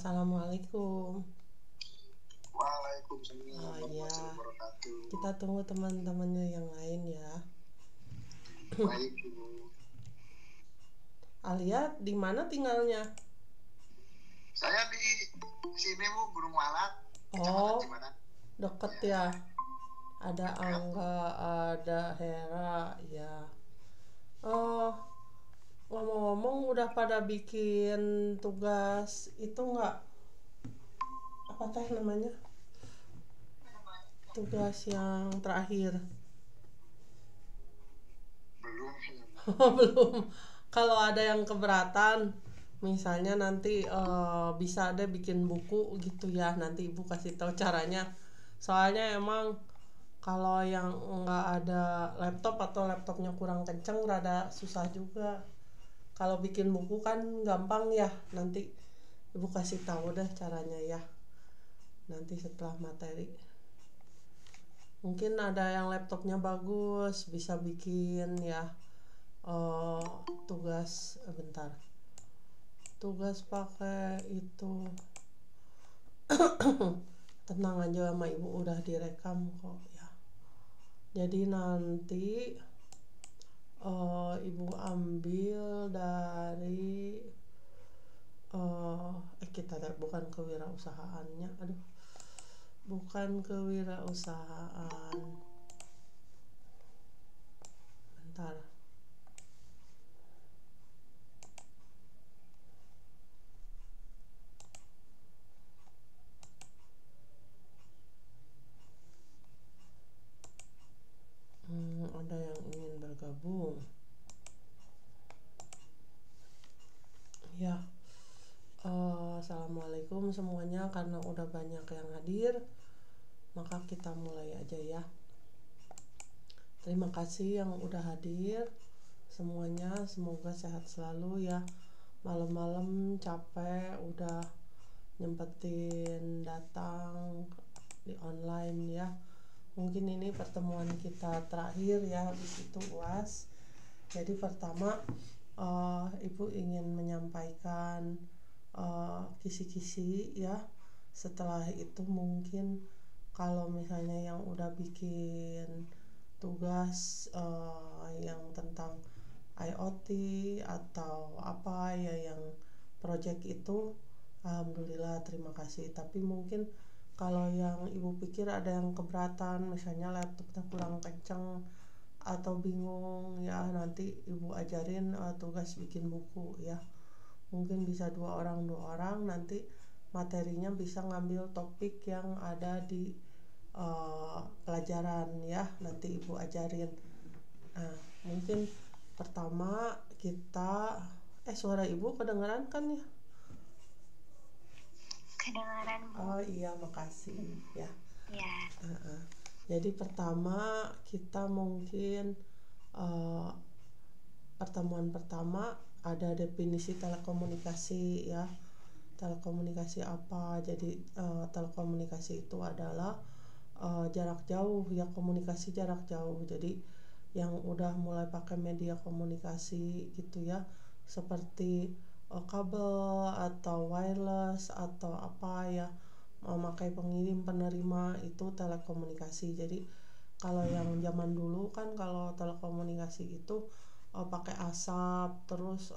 Assalamualaikum. Waalaikumsalam Oh iya, warahmatullahi wabarakatuh. kita tunggu teman-temannya yang lain ya. Baik, Ibu. Alia, di mana tinggalnya? Saya di sini, Bu, Gunung Walat, Kecamatan Oh, Cibadak. deket Ya, ya. Ada dekat, Bu. Angga, ada Hera, ya. Oh, ngomong-ngomong udah pada bikin tugas itu nggak? Apa teh namanya? Tugas yang terakhir. Belum, Bu. Belum. Kalau ada yang keberatan, misalnya nanti bisa deh bikin buku gitu ya. Nanti ibu kasih tahu caranya. Soalnya emang kalau yang nggak ada laptop atau laptopnya kurang kenceng, rada susah juga. Kalau bikin buku kan gampang ya. Nanti ibu kasih tahu deh caranya ya. Nanti setelah materi. Mungkin ada yang laptopnya bagus, bisa bikin ya. eh Tugas bentar, tugas pakai itu. Tenang aja sama ibu, udah direkam kok ya. Jadi nanti ibu ambil dari kita bukan kewirausahaannya, aduh, bukan kewirausahaan, bentar. Ada yang ingin bergabung ya. Assalamualaikum semuanya, karena udah banyak yang hadir maka kita mulai aja ya. Terima kasih yang udah hadir semuanya, semoga sehat selalu ya. Malam-malam capek udah nyempetin datang di online ya. Mungkin ini pertemuan kita terakhir ya, habis itu UAS. Jadi pertama ibu ingin menyampaikan kisi-kisi ya. Setelah itu mungkin kalau misalnya yang udah bikin tugas yang tentang IoT atau apa ya yang project itu, alhamdulillah terima kasih. Tapi mungkin kalau yang ibu pikir ada yang keberatan, misalnya laptopnya kurang kenceng atau bingung ya, nanti ibu ajarin tugas bikin buku ya. Mungkin bisa dua orang nanti materinya bisa ngambil topik yang ada di pelajaran ya, nanti ibu ajarin. Nah, mungkin pertama kita suara ibu kedengeran kan ya? Kedengaran, Bu. Oh iya, makasih ya. Ya. Jadi pertama kita mungkin pertemuan pertama ada definisi telekomunikasi ya. Telekomunikasi apa? Jadi telekomunikasi itu adalah jarak jauh ya, komunikasi jarak jauh. Jadi yang udah mulai pakai media komunikasi gitu ya, seperti kabel atau wireless atau apa ya, memakai pengirim penerima, itu telekomunikasi. Jadi kalau yang zaman dulu kan kalau telekomunikasi itu pakai asap, terus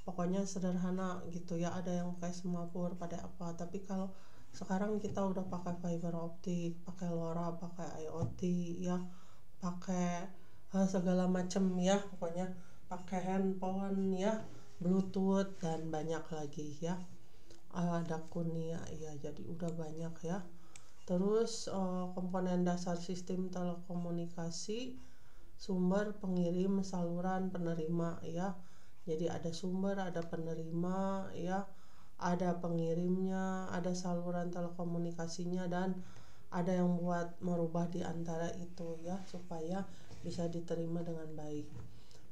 pokoknya sederhana gitu ya, ada yang pakai semapur pada apa. Tapi kalau sekarang kita udah pakai fiber optik, pakai LoRa, pakai IoT ya, pakai segala macam ya, pokoknya pakai handphone ya, Bluetooth dan banyak lagi ya. Ada Kunia ya, jadi udah banyak ya. Terus komponen dasar sistem telekomunikasi, sumber, pengirim, saluran, penerima ya. Jadi ada sumber, ada penerima ya, ada pengirimnya, ada saluran telekomunikasinya, dan ada yang buat merubah di antara itu ya, supaya bisa diterima dengan baik.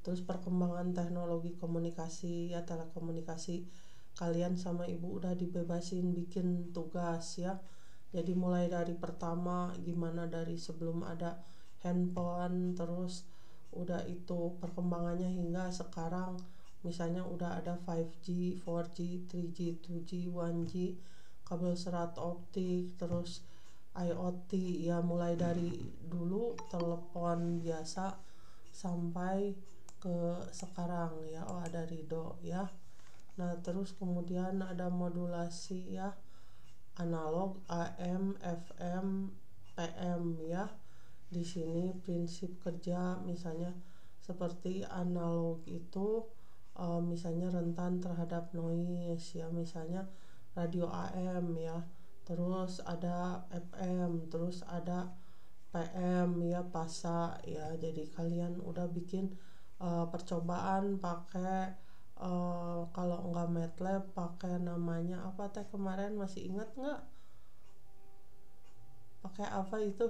Terus perkembangan teknologi komunikasi ya, telekomunikasi, kalian sama ibu udah dibebasin bikin tugas ya. Jadi mulai dari pertama gimana dari sebelum ada handphone, terus udah itu perkembangannya hingga sekarang misalnya udah ada 5G, 4G, 3G, 2G, 1G, kabel serat optik, terus IoT ya, mulai dari dulu telepon biasa sampai ke sekarang ya. Oh, ada Rido ya. Nah, terus kemudian ada modulasi ya, analog, AM, FM, PM ya. Di sini prinsip kerja misalnya seperti analog itu misalnya rentan terhadap noise ya, misalnya radio AM ya. Terus ada FM, terus ada PM ya, PASA ya. Jadi kalian udah bikin percobaan pakai kalau nggak MATLAB pakai namanya apa teh kemarin, masih ingat nggak? Pakai apa itu?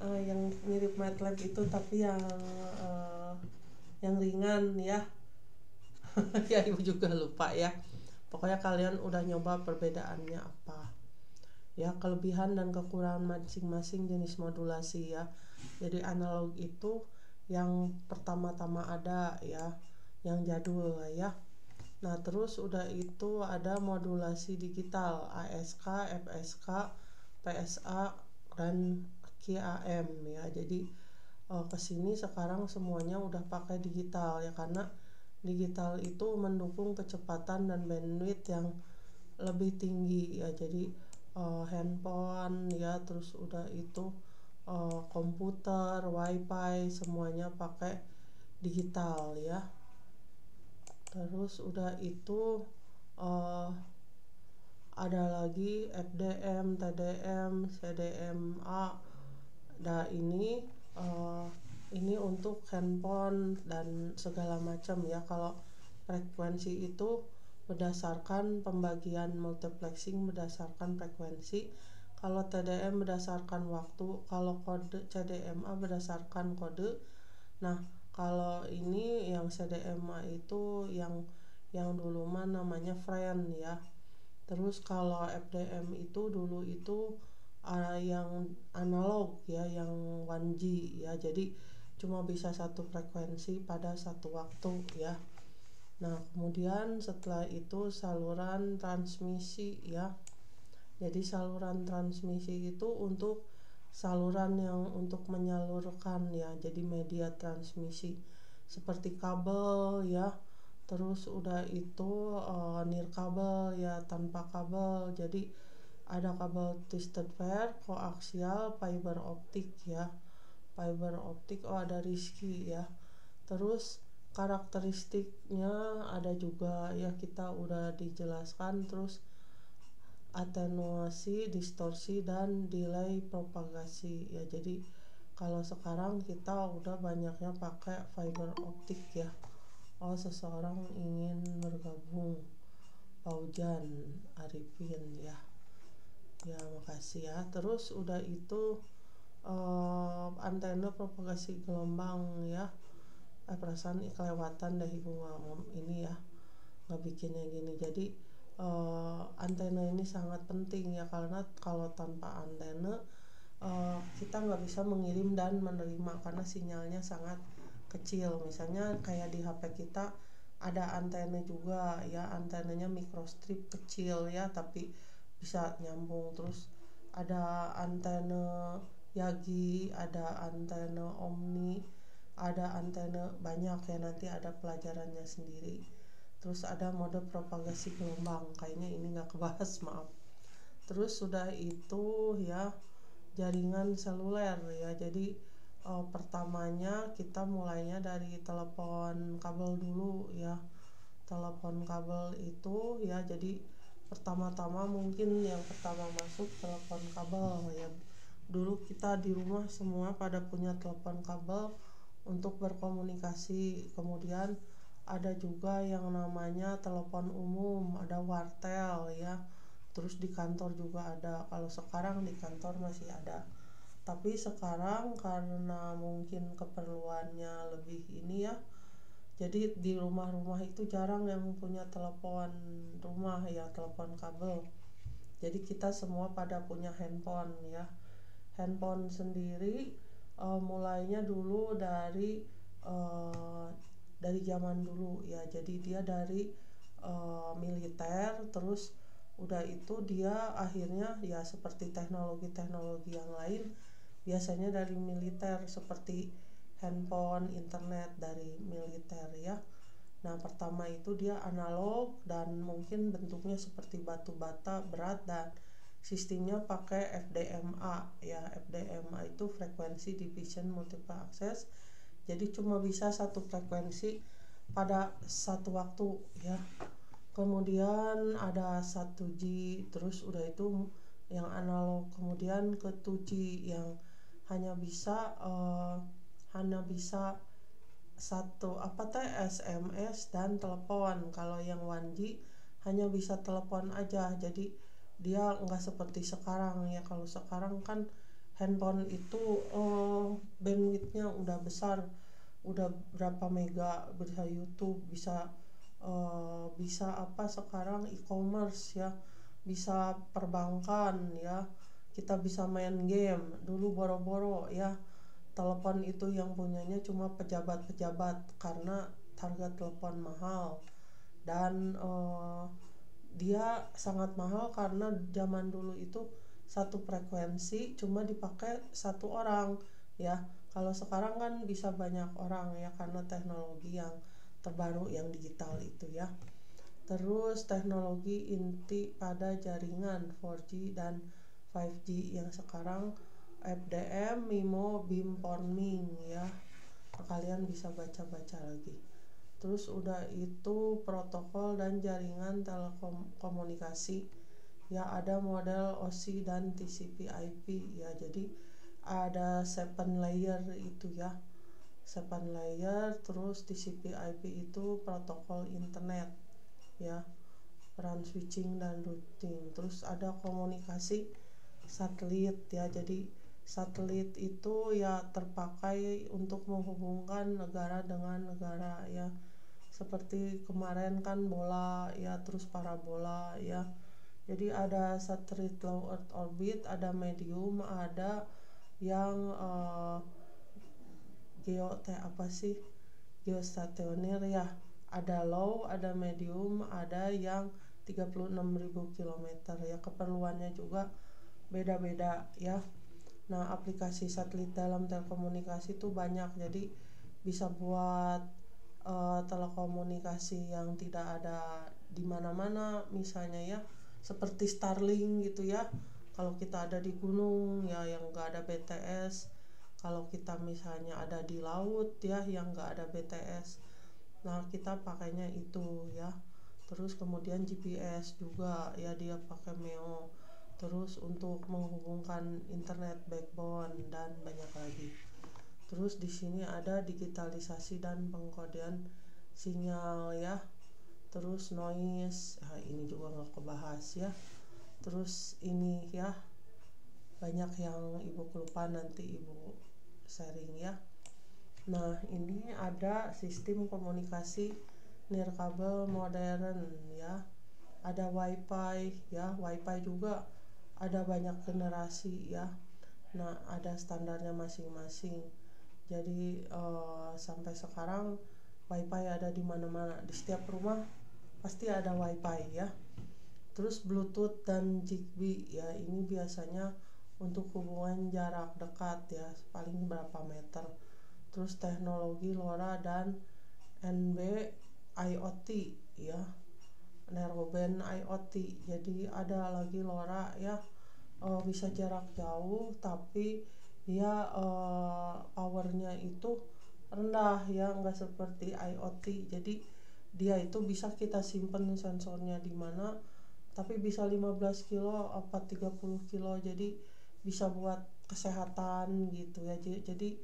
Yang mirip MATLAB itu tapi uh, yang ringan ya. Ya ibu juga lupa ya. Pokoknya kalian udah nyoba perbedaannya apa ya, kelebihan dan kekurangan masing-masing jenis modulasi ya. Jadi analog itu yang pertama-tama ada ya, yang jadul ya. Nah, terus udah itu ada modulasi digital, ASK, FSK, PSA, dan QAM ya. Jadi kesini sekarang semuanya udah pakai digital ya, karena digital itu mendukung kecepatan dan bandwidth yang lebih tinggi ya. Jadi handphone ya, terus udah itu komputer, wifi, semuanya pakai digital ya. Terus udah itu uh, ada lagi FDM, TDM, CDMA. Nah, ini untuk handphone dan segala macam ya. Kalau frekuensi itu berdasarkan pembagian multiplexing berdasarkan frekuensi. Kalau TDM berdasarkan waktu, kalau kode CDMA berdasarkan kode. Nah, kalau ini yang CDMA itu yang dulu mah namanya friend ya. Terus kalau FDM itu dulu itu yang analog ya, yang 1G ya. Jadi cuma bisa satu frekuensi pada satu waktu ya. Nah, kemudian setelah itu saluran transmisi ya. Jadi saluran transmisi itu untuk saluran yang untuk menyalurkan ya, jadi media transmisi seperti kabel ya. Terus udah itu nirkabel ya, tanpa kabel. Jadi ada kabel twisted pair, koaksial, fiber optik ya. Fiber optik, oh ada Rizky ya. Terus karakteristiknya ada juga ya, kita udah dijelaskan. Terus atenuasi, distorsi, dan delay propagasi ya. Jadi kalau sekarang kita udah banyaknya pakai fiber optik ya. Oh, seseorang ingin bergabung, Paujan Arifin ya. Ya, makasih ya. Terus udah itu antena propagasi gelombang ya. Perasaan kelewatan deh ibu ngomong ini ya, nggak bikinnya gini. Jadi antena ini sangat penting ya, karena kalau tanpa antena kita nggak bisa mengirim dan menerima karena sinyalnya sangat kecil. Misalnya kayak di HP kita ada antena juga ya, antenanya microstrip kecil ya, tapi bisa nyambung. Terus ada antena Yagi, ada antena Omni, ada antena banyak ya, nanti ada pelajarannya sendiri. Terus ada mode propagasi gelombang, kayaknya ini nggak kebahas, maaf. Terus sudah itu ya jaringan seluler ya. Jadi pertamanya kita mulainya dari telepon kabel dulu ya. Telepon kabel itu ya, jadi pertama-tama mungkin yang pertama masuk telepon kabel ya. Dulu kita di rumah semua pada punya telepon kabel untuk berkomunikasi. Kemudian ada juga yang namanya telepon umum, ada wartel ya. Terus di kantor juga ada. Kalau sekarang di kantor masih ada, tapi sekarang karena mungkin keperluannya lebih ini ya, jadi di rumah-rumah itu jarang yang punya telepon rumah ya, telepon kabel. Jadi kita semua pada punya handphone ya. Handphone sendiri mulainya dulu dari dari zaman dulu ya. Jadi dia dari militer, terus udah itu dia akhirnya ya seperti teknologi-teknologi yang lain biasanya dari militer, seperti handphone, internet dari militer ya. Nah, pertama itu dia analog dan mungkin bentuknya seperti batu bata berat, dan sistemnya pakai FDMA ya. FDMA itu frekuensi division multiple access. Jadi cuma bisa satu frekuensi pada satu waktu ya. Kemudian ada 1G, terus udah itu yang analog. Kemudian ke 2G yang hanya bisa satu SMS dan telepon. Kalau yang 1G hanya bisa telepon aja. Jadi dia nggak seperti sekarang ya. Kalau sekarang kan handphone itu bandwidthnya udah besar, udah berapa mega, bisa YouTube, bisa sekarang e-commerce ya, bisa perbankan ya, kita bisa main game. Dulu boro-boro ya telepon itu yang punyanya cuma pejabat-pejabat karena harga telepon mahal, dan dia sangat mahal karena zaman dulu itu satu frekuensi cuma dipakai satu orang ya. Kalau sekarang kan bisa banyak orang ya karena teknologi yang terbaru yang digital itu ya. Terus teknologi inti pada jaringan 4G dan 5G yang sekarang FDM, MIMO, beamforming ya. Kalian bisa baca-baca lagi. Terus udah itu protokol dan jaringan telekomunikasi ya, ada model OSI dan TCP/IP ya. Jadi ada 7 layer itu ya. 7 layer. Terus TCP/IP itu protokol internet ya, peran switching dan routing. Terus ada komunikasi satelit ya. Jadi satelit itu ya terpakai untuk menghubungkan negara dengan negara ya, seperti kemarin kan bola ya, terus parabola ya. Jadi ada satelit low earth orbit, ada medium, ada yang geostationer ya. Ada low, ada medium, ada yang 36.000 km ya. Keperluannya juga beda-beda ya. Nah, aplikasi satelit dalam telekomunikasi itu banyak. Jadi bisa buat telekomunikasi yang tidak ada di mana-mana misalnya ya, seperti Starlink gitu ya. Kalau kita ada di gunung ya yang enggak ada BTS. Kalau kita misalnya ada di laut ya yang enggak ada BTS. Nah, kita pakainya itu ya. Terus kemudian GPS juga ya, dia pakai MEO. Terus untuk menghubungkan internet backbone dan banyak lagi. Terus di sini ada digitalisasi dan pengkodean sinyal ya. Terus noise, ini juga nggak kebahas ya. Terus ini ya, banyak yang ibu kelupaan, nanti ibu sharing ya. Nah, ini ada sistem komunikasi nirkabel modern ya. Ada wifi ya, wifi juga ada banyak generasi ya. Nah, ada standarnya masing-masing. Jadi sampai sekarang wifi ada di mana-mana, di setiap rumah pasti ada wifi ya. Terus Bluetooth dan Zigbee ya, ini biasanya untuk hubungan jarak dekat ya, paling berapa meter. Terus teknologi LoRa dan NB IoT ya, narrowband IoT. Jadi ada lagi LoRa ya, bisa jarak jauh tapi dia powernya itu rendah ya, nggak seperti IoT. Jadi dia itu bisa kita simpen sensornya di mana, tapi bisa 15 kilo apa 30 kilo. Jadi bisa buat kesehatan gitu ya. Jadi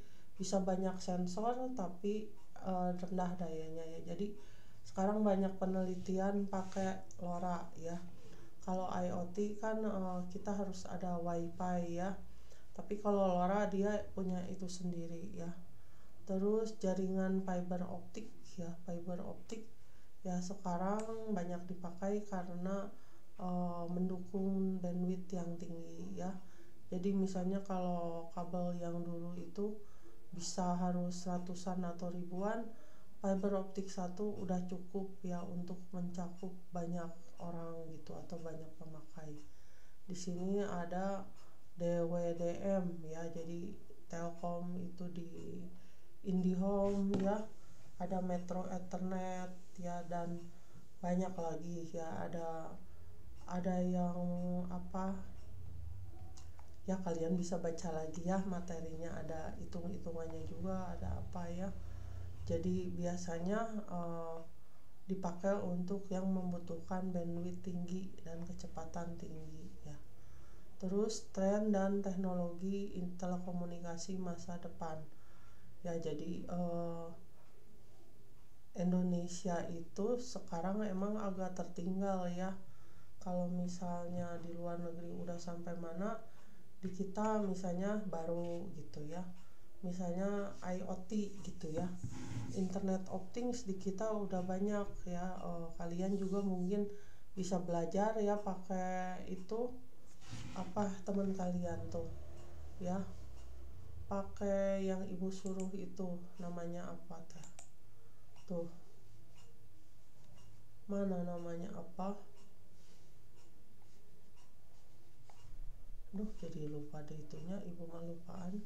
bisa banyak sensor tapi rendah dayanya ya. Jadi sekarang banyak penelitian pakai LoRa ya. Kalau IoT kan kita harus ada wifi ya. Tapi kalau LoRa dia punya itu sendiri ya. Terus jaringan fiber optik ya. Fiber optik ya sekarang banyak dipakai karena mendukung bandwidth yang tinggi ya. Jadi misalnya kalau kabel yang dulu itu bisa harus ratusan atau ribuan, fiber optik satu udah cukup ya untuk mencakup banyak orang gitu atau banyak pemakai. Di sini ada DWDM ya, jadi Telkom itu di IndiHome ya, ada Metro Ethernet ya, dan banyak lagi ya, ada yang apa ya, kalian bisa baca lagi ya materinya, ada hitung-hitungannya juga, ada apa ya. Jadi biasanya dipakai untuk yang membutuhkan bandwidth tinggi dan kecepatan tinggi ya. Terus tren dan teknologi telekomunikasi masa depan ya, jadi Indonesia itu sekarang emang agak tertinggal ya. Kalau misalnya di luar negeri udah sampai mana, di kita misalnya baru gitu ya, misalnya IoT gitu ya, Internet of Things di kita udah banyak ya. Kalian juga mungkin bisa belajar ya pakai itu, apa teman kalian tuh ya, pakai yang ibu suruh itu namanya apa tuh, mana namanya apa, jadi lupa deh itunya, ibu mah lupaan.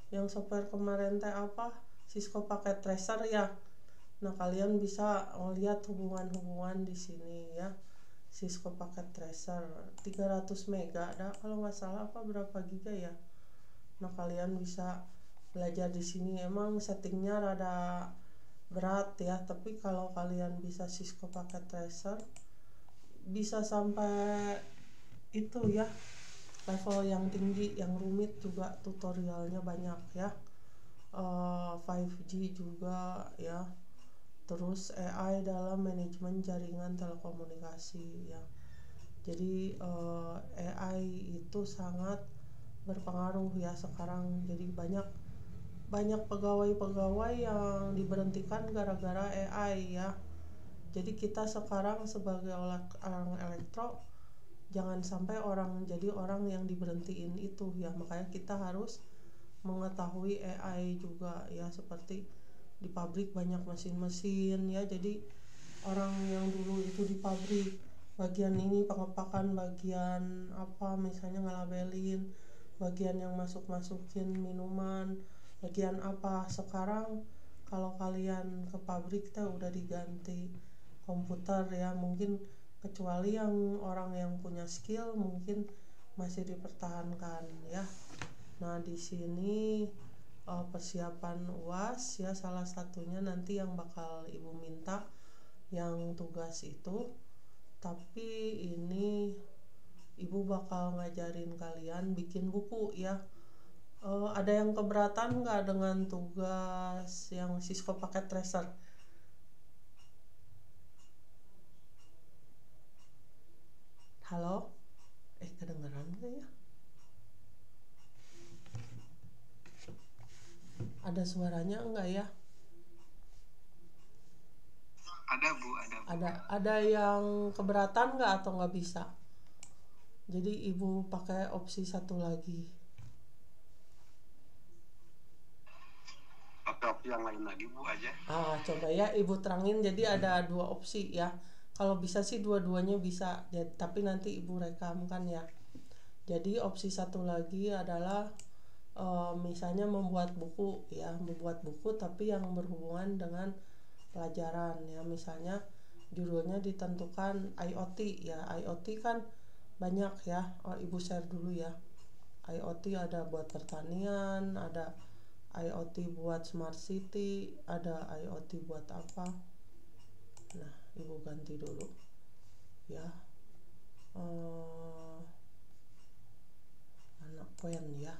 Yang software kemarin teh apa, Cisco Packet Tracer ya. Nah kalian bisa lihat hubungan-hubungan di sini ya. Cisco Packet Tracer 300 mega ada kalau nggak salah, apa berapa giga ya. Nah kalian bisa belajar di sini. Emang settingnya rada berat ya, tapi kalau kalian bisa Cisco Packet Tracer bisa sampai itu ya, level yang tinggi, yang rumit juga tutorialnya banyak ya. 5G juga ya. Terus AI dalam manajemen jaringan telekomunikasi ya. Jadi AI itu sangat berpengaruh ya sekarang. Jadi banyak pegawai-pegawai yang diberhentikan gara-gara AI ya. Jadi kita sekarang sebagai orang elektro, jangan sampai jadi orang yang diberhentiin itu ya. Makanya kita harus mengetahui AI juga ya, seperti di pabrik banyak mesin-mesin ya. Jadi orang yang dulu itu di pabrik bagian ini pengepakan, bagian apa misalnya ngelabelin, bagian yang masukin minuman, bagian apa, sekarang kalau kalian ke pabrik teh udah diganti komputer ya. Mungkin kecuali yang orang yang punya skill mungkin masih dipertahankan ya. Nah di sini persiapan UAS ya, salah satunya nanti yang bakal ibu minta yang tugas itu. Tapi ini ibu bakal ngajarin kalian bikin buku ya. Ada yang keberatan nggak dengan tugas yang Cisco Packet Tracer? Halo? Kedengeran nggak ya? Ada suaranya enggak ya? Ada bu. Ada yang keberatan nggak atau nggak bisa? Jadi ibu pakai opsi satu lagi. Pakai opsi yang lain lagi bu aja. Coba ya ibu terangin. Jadi ada 2 opsi ya. Kalau bisa sih dua-duanya bisa ya, tapi nanti ibu rekamkan ya. Jadi opsi satu lagi adalah misalnya membuat buku ya, membuat buku tapi yang berhubungan dengan pelajaran ya. Misalnya judulnya ditentukan IoT ya. IoT kan banyak ya. Ibu share dulu ya. IoT ada buat pertanian, ada IoT buat smart city, ada IoT buat apa. Nah ibu ganti dulu ya, anak pen ya.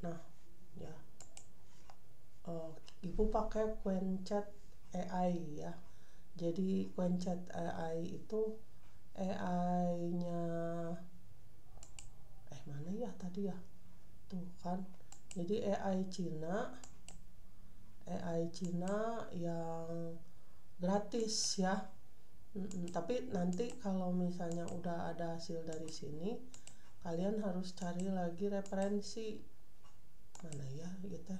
Nah ya, ibu pakai QuenChat AI ya. Jadi QuenChat AI itu AI-nya mana ya tadi ya, tuh kan. Jadi AI Cina yang gratis ya. Tapi nanti kalau misalnya udah ada hasil dari sini, kalian harus cari lagi referensi mana ya gitu.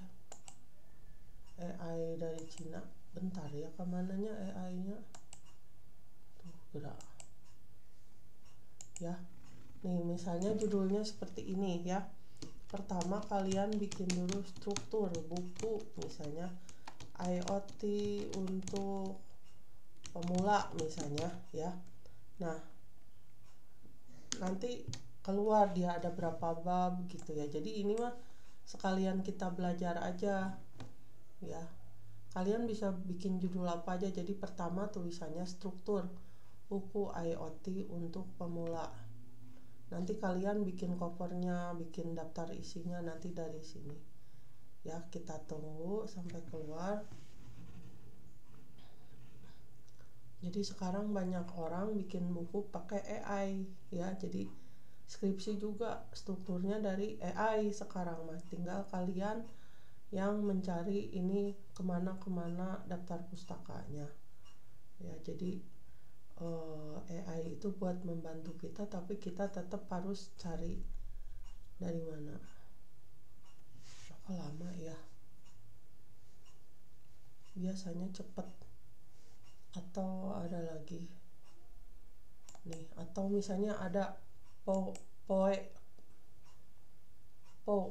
AI dari Cina. Bentar ya, kemananya AI-nya tuh, gerak ya. Nih misalnya judulnya seperti ini ya. Pertama kalian bikin dulu struktur buku, misalnya IoT untuk pemula misalnya ya. Nah nanti keluar dia ada berapa bab gitu ya. Jadi ini mah sekalian kita belajar aja ya. Kalian bisa bikin judul apa aja. Jadi pertama tulisannya struktur buku IoT untuk pemula. Nanti kalian bikin covernya, bikin daftar isinya nanti dari sini ya. Kita tunggu sampai keluar. Jadi sekarang banyak orang bikin buku pakai AI ya. Jadi skripsi juga strukturnya dari AI sekarang mah. Tinggal kalian yang mencari ini kemana daftar pustakanya ya. Jadi AI itu buat membantu kita, tapi kita tetap harus cari dari mana. Kok lama ya, biasanya cepet. Atau ada lagi nih, atau misalnya ada po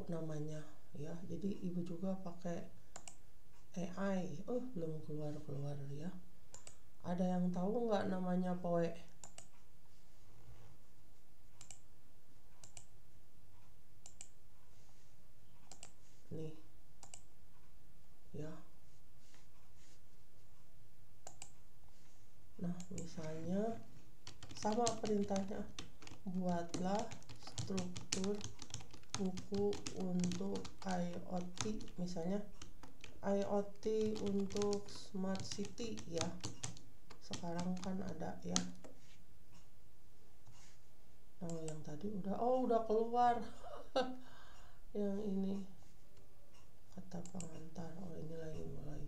namanya ya. Jadi ibu juga pakai AI. Belum keluar ya. Ada yang tahu nggak namanya Poe? Nih ya. Nah misalnya sama perintahnya, buatlah struktur buku untuk IoT, misalnya IoT untuk smart city ya. Sekarang kan ada ya. Nah yang tadi udah keluar. Yang ini kata pengantar. Ini lagi mulai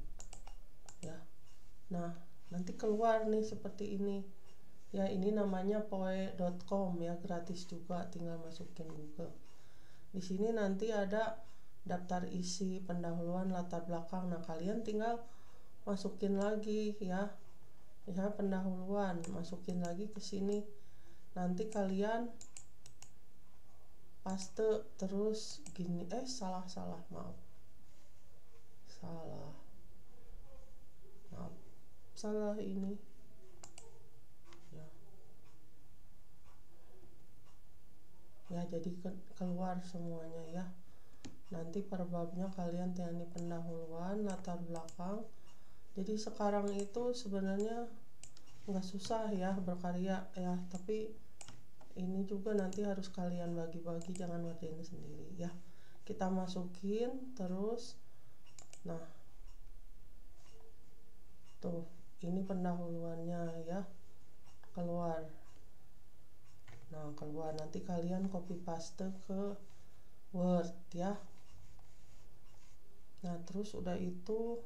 ya. Nah nanti keluar nih seperti ini ya. Ini namanya poe.com ya, gratis juga, tinggal masukin Google. Di sini nanti ada daftar isi, pendahuluan, latar belakang. Nah kalian tinggal masukin lagi ya. Misalnya pendahuluan, masukin lagi ke sini. Nanti kalian paste terus gini. Salah maaf. Salah ini ya. Ya jadi keluar semuanya ya. Nanti per babnya kalian teknik pendahuluan, latar belakang. Jadi sekarang itu sebenarnya nggak susah ya berkarya ya, tapi ini juga nanti harus kalian bagi-bagi, jangan ngerjain sendiri ya. Kita masukin terus. Nah tuh ini pendahuluannya ya, keluar. Nah keluar, nanti kalian copy paste ke Word ya. Nah terus udah itu,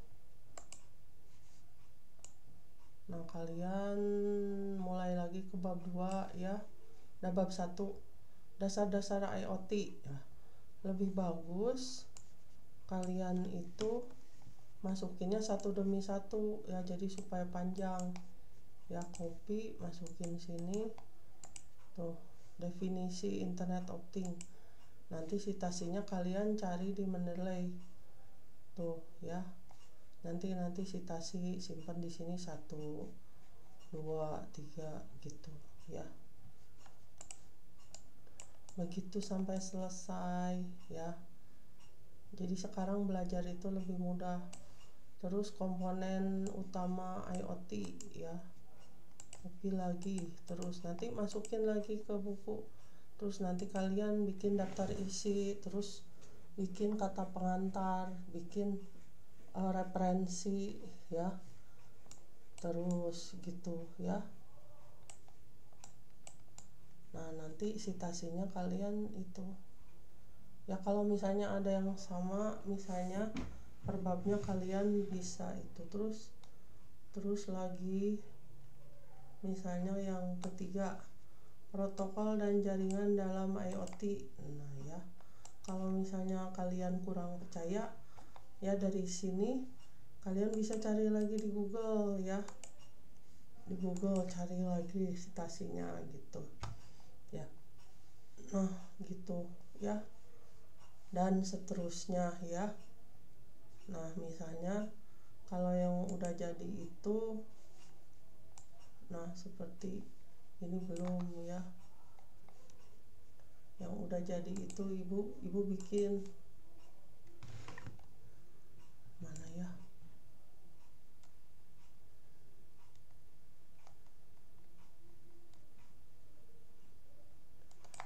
nah kalian mulai lagi ke bab 2 ya. Nah bab 1 dasar-dasar IoT ya. Lebih bagus kalian itu masukinnya satu demi satu ya, jadi supaya panjang ya. Copy, masukin sini tuh, definisi Internet of Things. Nanti citasinya kalian cari di Mendeley tuh ya. Nanti citasi simpan di sini 1, 2, 3 gitu ya. Begitu sampai selesai ya. Jadi sekarang belajar itu lebih mudah. Terus komponen utama IoT ya, copy lagi, terus nanti masukin lagi ke buku. Terus nanti kalian bikin daftar isi, terus bikin kata pengantar, bikin referensi ya, terus gitu ya. Nah nanti citasinya kalian itu ya. Kalau misalnya ada yang sama, misalnya per babnya kalian bisa itu terus lagi. Misalnya yang ketiga, protokol dan jaringan dalam IoT. Nah ya, kalau misalnya kalian kurang percaya ya, dari sini Kalian bisa cari lagi di Google ya, di Google cari lagi citasinya gitu ya. Nah gitu ya, dan seterusnya ya. Nah misalnya kalau yang udah jadi itu, nah seperti ini belum ya, yang udah jadi itu ibu bikin mana ya,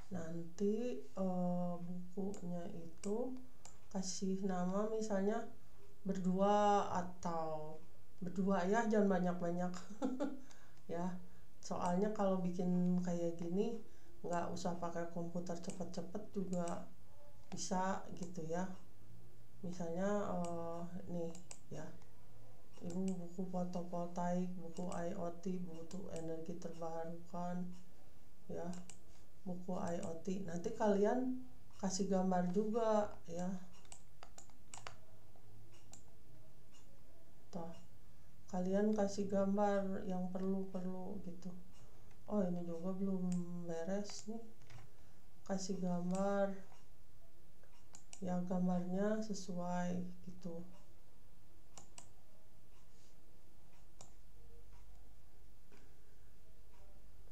nanti bukunya itu kasih nama misalnya berdua atau berdua ya, jangan banyak-banyak ya, soalnya kalau bikin kayak gini nggak usah pakai komputer cepet-cepet juga bisa gitu ya. Misalnya nih ya, ini buku fotovoltaik, buku IoT, buku energi terbarukan ya, buku IoT. Nanti kalian kasih gambar juga ya. Toh, kalian kasih gambar yang perlu gitu. Oh ini juga belum beres nih, kasih gambar ya, gambarnya sesuai gitu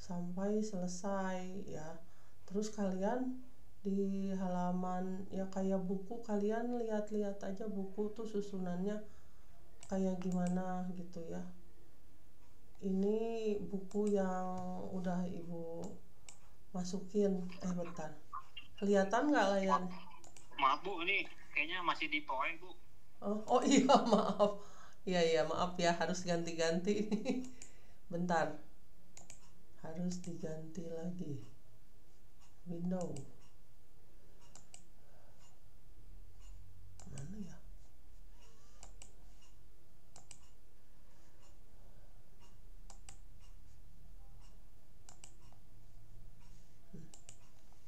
sampai selesai ya. Terus kalian di halaman ya kayak buku, kalian lihat-lihat aja buku tuh susunannya kayak gimana gitu ya. Ini buku yang udah ibu masukin, bentar, kelihatan nggak layar? Maaf Bu, ini kayaknya masih di poin Bu. Oh iya maaf, iya maaf ya, harus ganti-ganti bentar, harus diganti lagi window mana ya.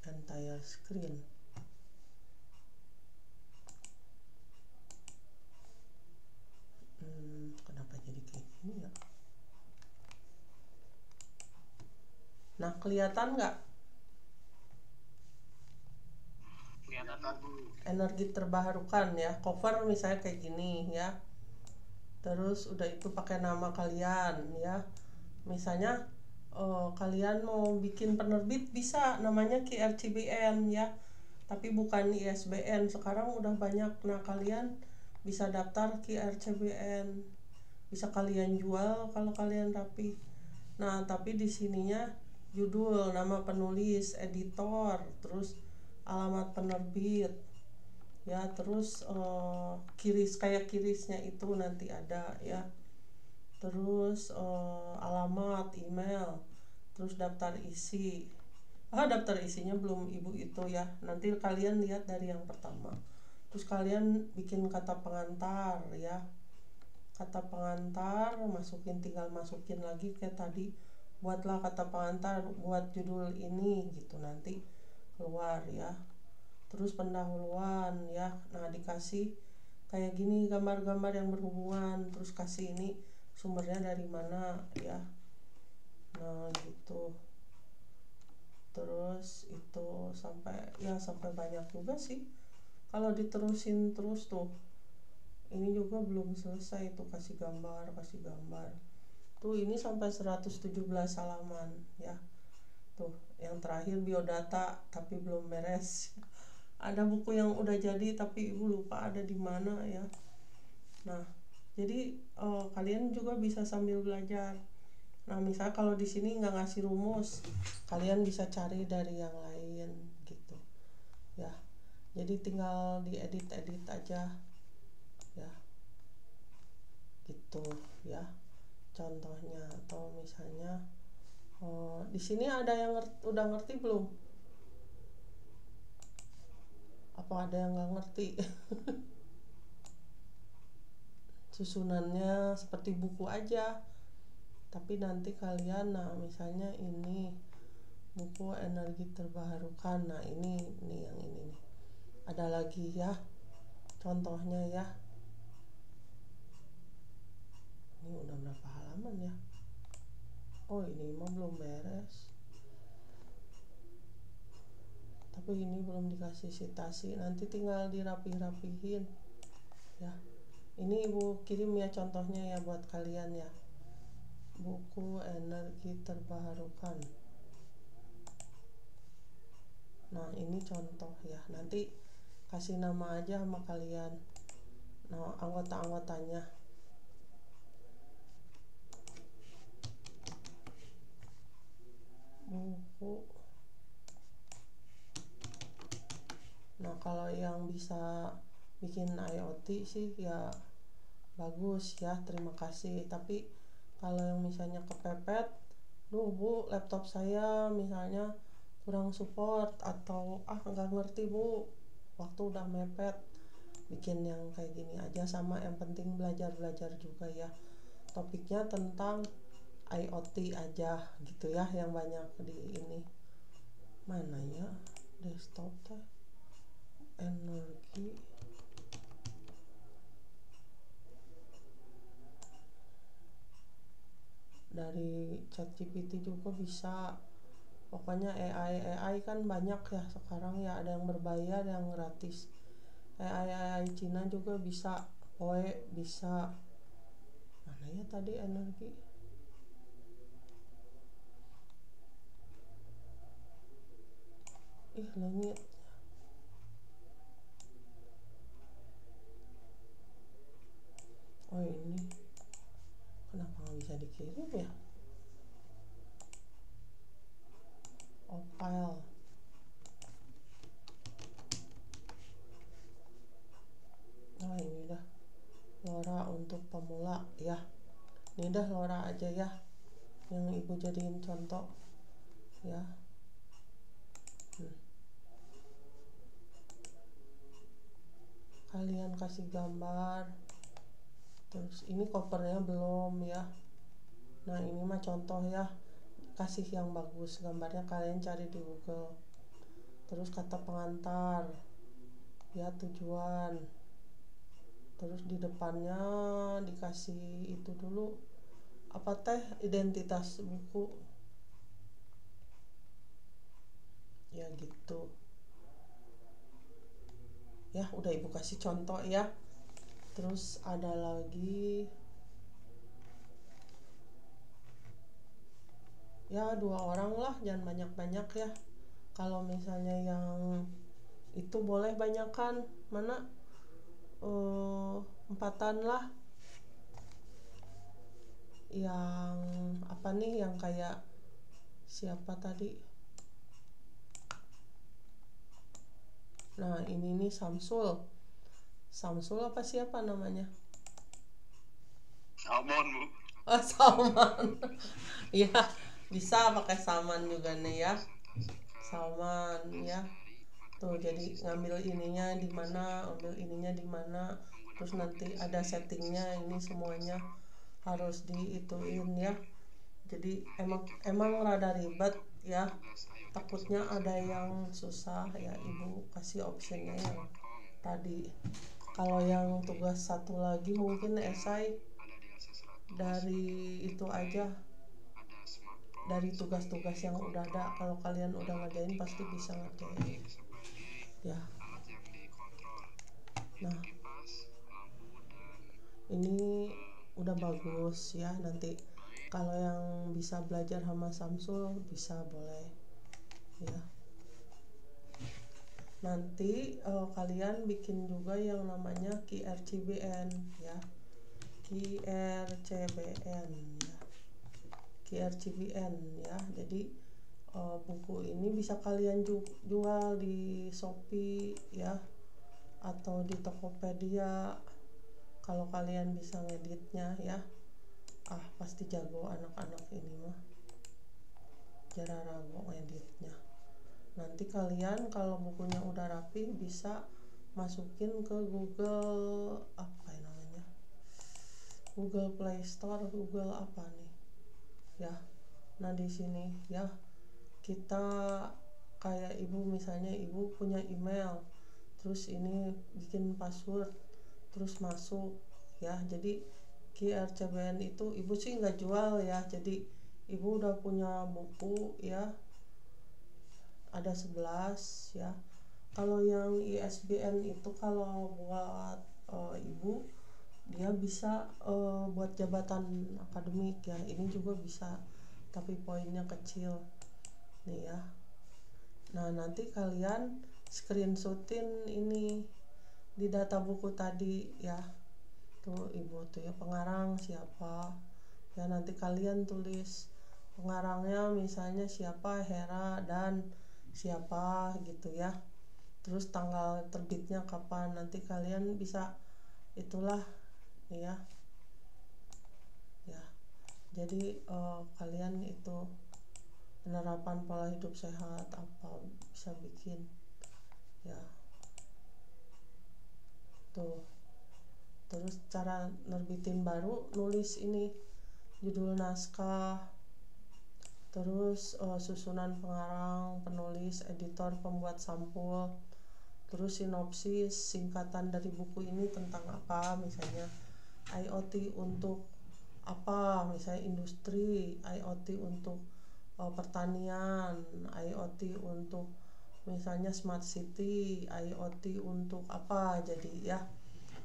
Entire screen. Kenapa jadi kayak gini ya? Nah kelihatan nggak? Kelihatan Bu. Energi terbarukan ya, cover misalnya kayak gini ya. Terus udah itu pakai nama kalian ya. Misalnya kalian mau bikin penerbit bisa namanya QRCBN ya, tapi bukan ISBN. Sekarang udah banyak. Nah kalian bisa daftar QRCBN, bisa kalian jual kalau kalian rapi. Nah tapi di sininya judul, nama penulis, editor, terus alamat penerbit ya, terus kayak kirisnya itu nanti ada ya, terus alamat email, terus daftar isi. Daftar isinya belum ibu itu ya, nanti kalian lihat dari yang pertama. Terus kalian bikin kata pengantar ya, kata pengantar tinggal masukin lagi kayak tadi, buatlah kata pengantar buat judul ini gitu, nanti keluar ya. Terus pendahuluan ya, nah dikasih kayak gini gambar-gambar yang berhubungan, terus kasih ini sumbernya dari mana ya, nah gitu. Terus itu sampai banyak juga sih kalau diterusin terus tuh. Ini juga belum selesai tuh, kasih gambar tuh, ini sampai 117 halaman ya. Tuh yang terakhir biodata tapi belum beres. Ada buku yang udah jadi tapi ibu lupa ada di mana ya. Nah jadi kalian juga bisa sambil belajar. Nah misalnya kalau di sini nggak ngasih rumus, kalian bisa cari dari yang lain gitu ya. Jadi tinggal diedit aja ya gitu ya, contohnya. Atau misalnya di sini ada yang udah ngerti belum? Apa ada yang nggak ngerti? Susunannya seperti buku aja, tapi nanti kalian, nah misalnya ini buku energi terbarukan, nah ini yang ini nih, ada lagi ya contohnya ya. Ini udah berapa halaman ya? Oh, ini mah belum beres. Tapi ini belum dikasih citasi, nanti tinggal dirapihin ya. Ini ibu kirim ya contohnya ya buat kalian ya. Buku energi terbarukan. Nah, ini contoh ya. Nanti kasih nama aja sama kalian. Nah, anggota-anggotanya. Buku. Nah, kalau yang bisa bikin IoT sih ya bagus ya, terima kasih. Tapi kalau yang misalnya kepepet, bu, laptop saya misalnya kurang support atau nggak ngerti bu, waktu udah mepet, bikin yang kayak gini aja. Sama yang penting belajar juga ya, topiknya tentang IoT aja gitu ya, yang banyak di ini. Mana ya desktop teh, energi. Dari ChatGPT juga bisa. Pokoknya AI kan banyak ya sekarang ya, ada yang berbayar, ada yang gratis. AI Cina juga bisa, Poe bisa. Mana ya tadi energi? Langit. Oh, ini kenapa nggak bisa dikirim ya? Oh, file. Nah, ini dah LoRa untuk pemula ya. Ini dah LoRa aja ya, yang ibu jadiin contoh ya. Kalian kasih gambar. Terus ini covernya belum ya. Nah, ini mah contoh ya. Kasih yang bagus, gambarnya kalian cari di Google. Terus kata pengantar ya, tujuan. Terus di depannya dikasih itu dulu, apa teh, identitas buku ya gitu ya. Udah ibu kasih contoh ya. Terus ada lagi ya, 2 orang lah, jangan banyak-banyak ya. Kalau misalnya yang itu boleh banyakan, mana 4-an lah. Yang apa nih, yang kayak siapa tadi? Nah, ini nih Samsul apa siapa namanya? Salmon bu. Salman. Ya, bisa pakai Salman juga nih ya. Salman ya. Tuh, jadi ngambil ininya di mana, ambil ininya di mana. Terus nanti ada settingnya, ini semuanya harus diituin ya. Jadi emang rada ribet ya. Takutnya ada yang susah ya, ibu kasih optionnya yang tadi. Kalau yang tugas satu lagi mungkin esai, dari itu aja, dari tugas-tugas yang udah ada. Kalau kalian udah ngerjain pasti bisa ngerjain ya. Nah, ini udah bagus ya. Nanti kalau yang bisa belajar sama Samsul bisa, boleh ya. Nanti kalian bikin juga yang namanya QRCBN ya. QRCBN ya. QRCBN ya. Jadi buku ini bisa kalian jual di Shopee ya, atau di Tokopedia. Kalau kalian bisa ngeditnya ya. Pasti jago anak-anak ini mah, jarang ragu ngeditnya. Nanti kalian kalau bukunya udah rapi bisa masukin ke Google, apa ya namanya, Google Play Store, Google apa nih ya. Nah, di sini ya, kita kayak ibu, misalnya ibu punya email, terus ini bikin password, terus masuk ya. Jadi QRCBN itu ibu sih nggak jual ya, jadi ibu udah punya buku ya, ada 11 ya. Kalau yang ISBN itu kalau buat ibu dia bisa buat jabatan akademik ya, ini juga bisa tapi poinnya kecil nih ya. Nah nanti kalian screenshotin ini di data buku tadi ya, tuh ibu tuh ya pengarang siapa ya, nanti kalian tulis pengarangnya misalnya siapa, Hera dan siapa gitu ya, terus tanggal terbitnya kapan, nanti kalian bisa itulah ya. Ya jadi kalian itu penerapan pola hidup sehat apa bisa bikin ya tuh. Terus cara nerbitin baru, nulis ini judul naskah, terus susunan pengarang, penulis, editor, pembuat sampul, terus sinopsis singkatan dari buku ini tentang apa, misalnya IoT untuk apa, misalnya industri, IoT untuk pertanian, IoT untuk misalnya smart city, IoT untuk apa, jadi ya.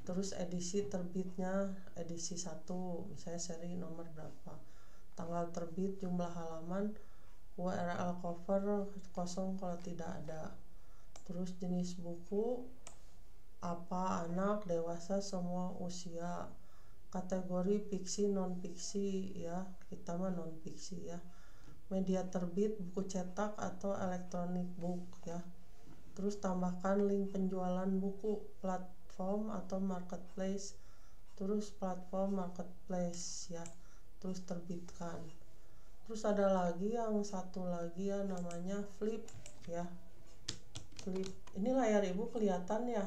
Terus edisi terbitnya edisi 1 misalnya seri nomor berapa, tanggal terbit, jumlah halaman, URL cover kosong kalau tidak ada, terus jenis buku apa, anak, dewasa, semua usia, kategori fiksi non fiksi ya, kita mah non fiksi ya, media terbit buku cetak atau electronic book ya. Terus tambahkan link penjualan buku, platform atau marketplace, terus platform marketplace ya, terus terbitkan. Terus ada lagi yang satu lagi ya, namanya flip ya, flip, ini layar ibu kelihatan ya,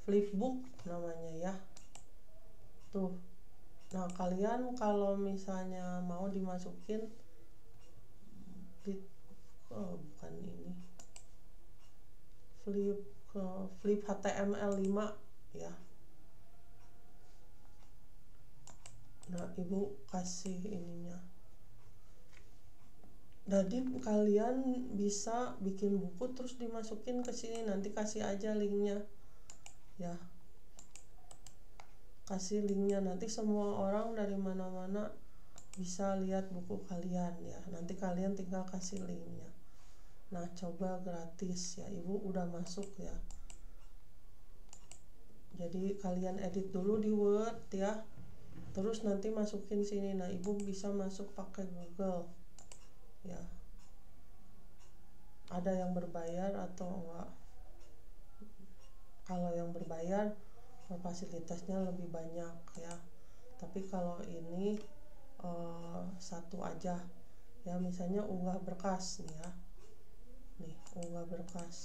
flipbook namanya ya tuh. Nah kalian kalau misalnya mau dimasukin bukan ini flip HTML5 ya. Nah ibu kasih ininya, jadi kalian bisa bikin buku terus dimasukin ke sini, nanti kasih aja linknya ya, kasih linknya, nanti semua orang dari mana-mana bisa lihat buku kalian ya, nanti kalian tinggal kasih linknya. Nah coba gratis ya, ibu udah masuk ya, jadi kalian edit dulu di Word ya, terus nanti masukin sini. Nah ibu bisa masuk pakai Google ya, ada yang berbayar atau enggak. Kalau yang berbayar fasilitasnya lebih banyak ya, tapi kalau ini satu aja ya, misalnya unggah berkas nih ya, nih unggah berkas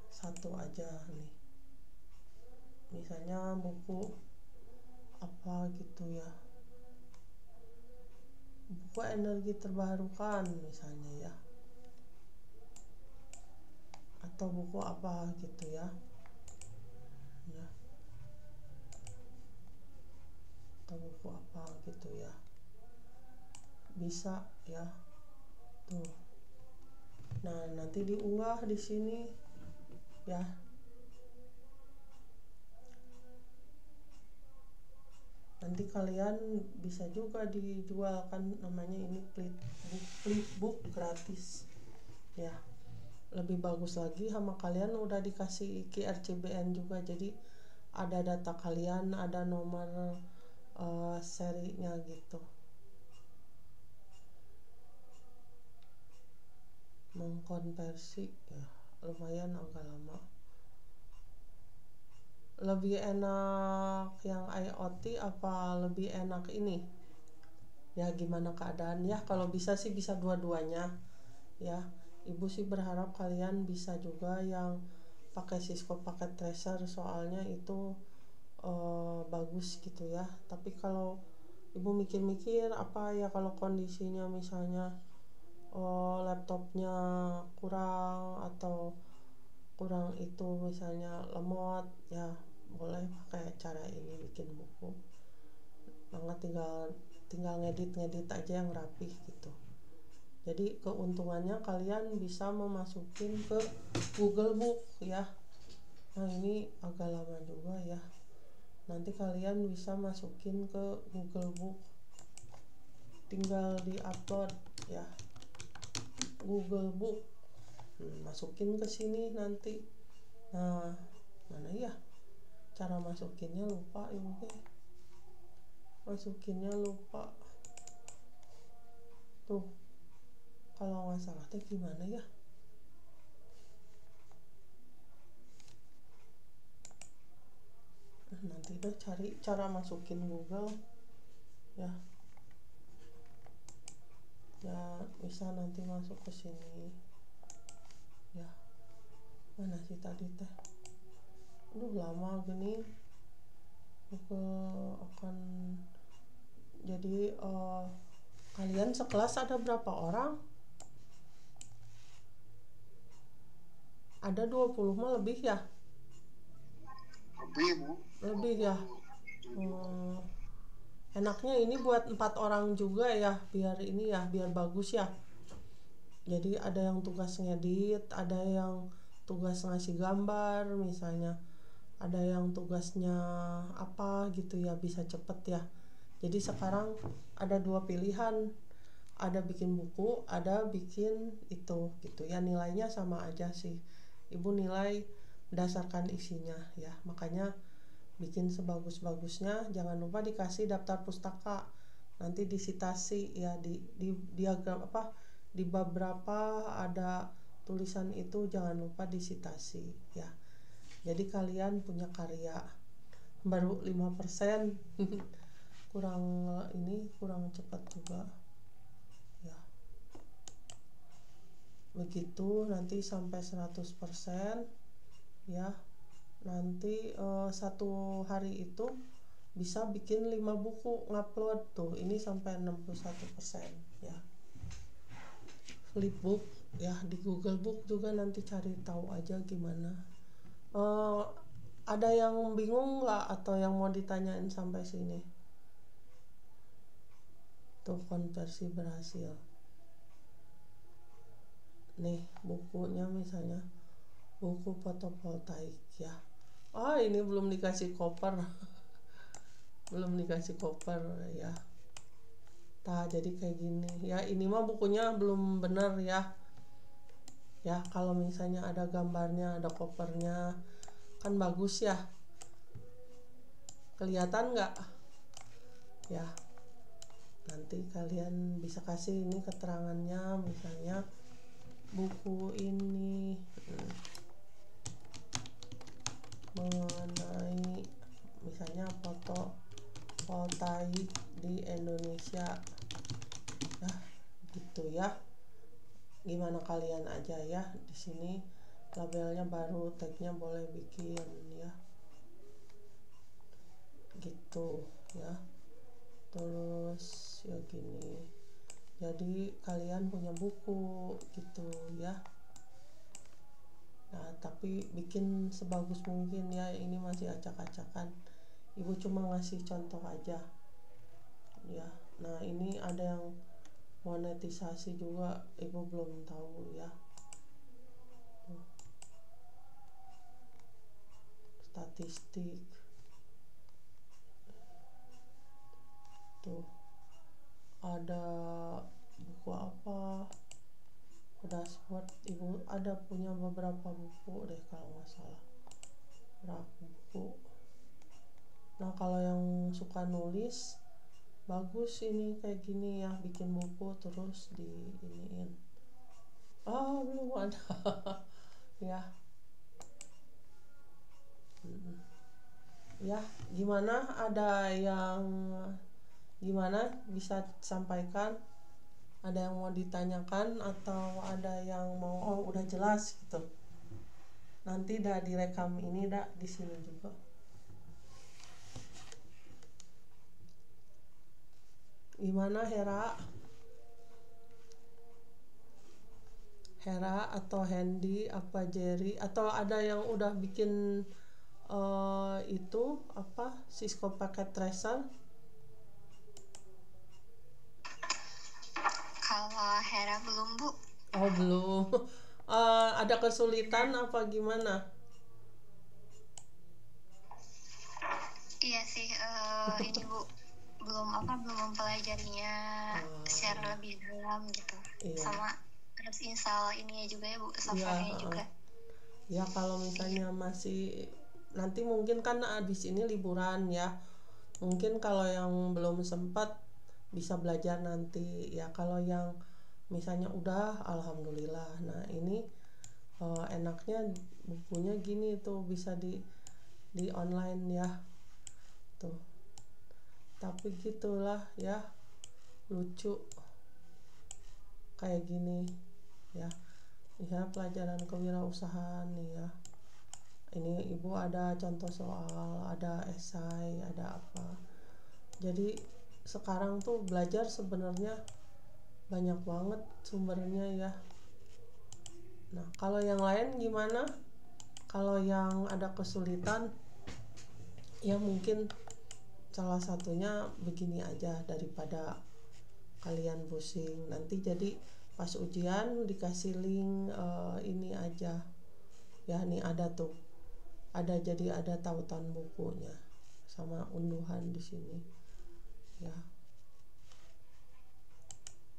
satu aja nih, misalnya buku apa gitu ya, buku energi terbarukan misalnya ya, atau buku apa gitu ya, ya atau buku apa gitu ya, bisa ya tuh. Nah nanti diunggah di sini ya. Nanti kalian bisa juga dijual kan, namanya ini flipbook gratis ya. Lebih bagus lagi sama kalian udah dikasih QRCBN juga, jadi ada data kalian, ada nomor serinya gitu. Mengkonversi ya lumayan agak lama. Lebih enak yang IoT apa lebih enak ini ya, gimana keadaan ya, kalau bisa sih bisa dua-duanya ya. Ibu sih berharap kalian bisa juga yang pakai Cisco Packet Tracer, soalnya itu bagus gitu ya. Tapi kalau ibu mikir-mikir apa ya, kalau kondisinya misalnya laptopnya kurang atau kurang itu misalnya lemot ya, boleh pakai cara ini bikin buku. Mangga tinggal ngedit aja yang rapih gitu. Jadi keuntungannya kalian bisa memasukin ke Google Book ya. Nah ini agak lama juga ya. Nanti kalian bisa masukin ke Google Book, tinggal di-upload ya Google Book. Masukin ke sini nanti. Nah, mana ya? Cara masukinnya lupa ibu teh. Masukinnya lupa. Tuh. Kalau nggak salah teh gimana ya? Nanti deh cari cara masukin Google ya. Ya bisa nanti masuk ke sini ya. Mana sih tadi teh? Aduh lama gini. Akan jadi kalian sekelas ada berapa orang? Ada 20 mah lebih ya? Lebih ya. Enaknya ini buat 4 orang juga ya, biar ini ya, biar bagus ya. Jadi ada yang tugas ngedit, ada yang tugas ngasih gambar misalnya, ada yang tugasnya apa gitu ya, bisa cepet ya. Jadi sekarang ada 2 pilihan, ada bikin buku, ada bikin itu gitu ya. Nilainya sama aja sih, ibu nilai berdasarkan isinya ya. Makanya bikin sebagus-bagusnya, jangan lupa dikasih daftar pustaka, nanti disitasi ya, di diagram apa, di bab berapa ada tulisan itu, jangan lupa disitasi ya. Jadi kalian punya karya baru 5%. kurang cepat juga ya. Begitu nanti sampai 100% ya. Nanti satu hari itu bisa bikin 5 buku ngupload tuh. Ini sampai 61% ya. Flipbook ya, di Google Book juga nanti cari tahu aja gimana. Ada yang bingung nggak atau yang mau ditanyain sampai sini? Tuh konversi berhasil. Nih bukunya misalnya buku fotovoltaik ya. Ini belum dikasih koper. Belum dikasih koper ya. Jadi kayak gini ya. Ini mah bukunya belum bener ya. Ya kalau misalnya ada gambarnya, ada kopernya, kan bagus ya. Kelihatan nggak? Ya. Nanti kalian bisa kasih ini keterangannya, misalnya buku ini mengenai misalnya fotovoltaik di Indonesia ya, gitu ya. Gimana kalian aja ya. Di sini labelnya baru, tagnya boleh bikin ya, gitu ya. Terus ya gini, jadi kalian punya buku gitu ya. Nah tapi bikin sebagus mungkin ya. Ini masih acak-acakan, ibu cuma ngasih contoh aja ya. Nah ini ada yang monetisasi juga, ibu belum tahu ya. Statistik tuh, ada buku apa, dashboard, ibu ada punya beberapa buku deh kalau nggak salah, berapa buku. Nah kalau yang suka nulis, bagus ini kayak gini ya, bikin buku terus di iniin. Belum ada. Ya. Ya gimana, ada yang gimana bisa sampaikan, ada yang mau ditanyakan atau ada yang mau udah jelas gitu. Nanti dah direkam ini dah di sini juga. Gimana Hera atau Handy apa Jerry, atau ada yang udah bikin itu apa Cisco Packet Tracer. Kalau Hera belum, Bu. Oh belum. Ada kesulitan apa gimana? Iya sih, ini Bu, belum mempelajarinya secara lebih dalam gitu. Iya. Sama harus install ininya juga ya Bu, Iya, softwarenya juga. ya kalau misalnya masih nanti mungkin kan abis ini liburan ya, mungkin kalau yang belum sempat bisa belajar nanti ya. Kalau yang misalnya udah alhamdulillah. Nah ini enaknya bukunya gini tuh bisa di online ya tuh, tapi gitulah ya, lucu kayak gini ya. Ya pelajaran kewirausahaan nih ya, ini ibu ada contoh soal, ada esai, ada apa. Jadi sekarang tuh belajar sebenarnya banyak banget sumbernya ya. Nah kalau yang lain gimana? Kalau yang ada kesulitan ya mungkin salah satunya begini aja, daripada kalian pusing nanti. Jadi pas ujian dikasih link ini aja ya, nih ada tuh, jadi ada tautan bukunya sama unduhan di sini ya.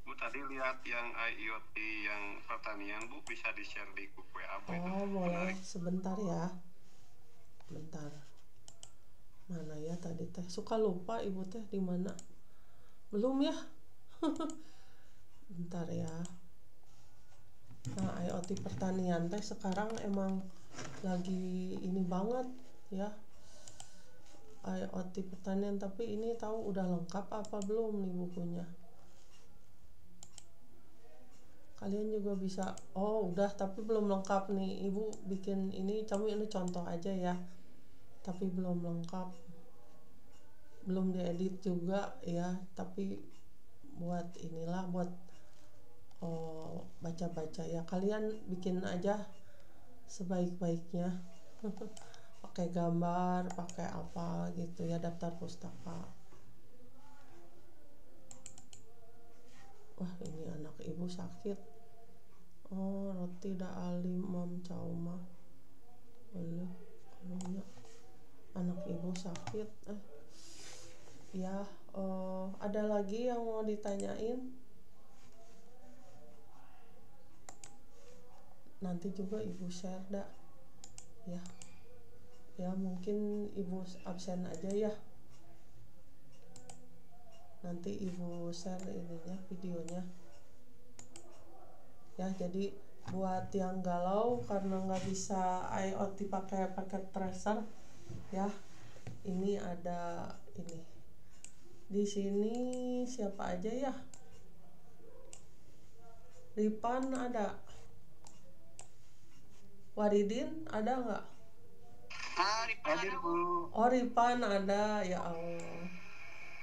Bu tadi lihat yang IoT yang pertanian Bu, bisa di share di grup WA Bu. Oh boleh, sebentar ya, bentar. Mana ya tadi teh, suka lupa ibu teh di mana. Belum ya. Bentar ya. Nah IoT pertanian teh sekarang emang lagi ini banget ya, IoT pertanian. Tapi ini tahu udah lengkap apa belum nih bukunya? Kalian juga bisa. Oh udah, tapi belum lengkap nih. Ibu bikin ini, cuma ini contoh aja ya, tapi belum lengkap, belum diedit juga ya. Tapi buat inilah, buat baca-baca ya. Kalian bikin aja sebaik-baiknya. Pakai gambar, pakai apa gitu ya, daftar pustaka. Wah ini anak ibu sakit. Oh roti da alim mam cauma. Aduh, karunya anak ibu sakit. Ya, ada lagi yang mau ditanyain? Nanti juga ibu share dah ya. Ya mungkin ibu absen aja ya, nanti ibu share ininya, videonya ya. Jadi buat yang galau karena nggak bisa IoT pakai paket tracer ya, ini ada ini di sini. Siapa aja ya? Ripan ada, Waridin ada nggak? Hadir Bu. Oh Ripan ada, ya Allah.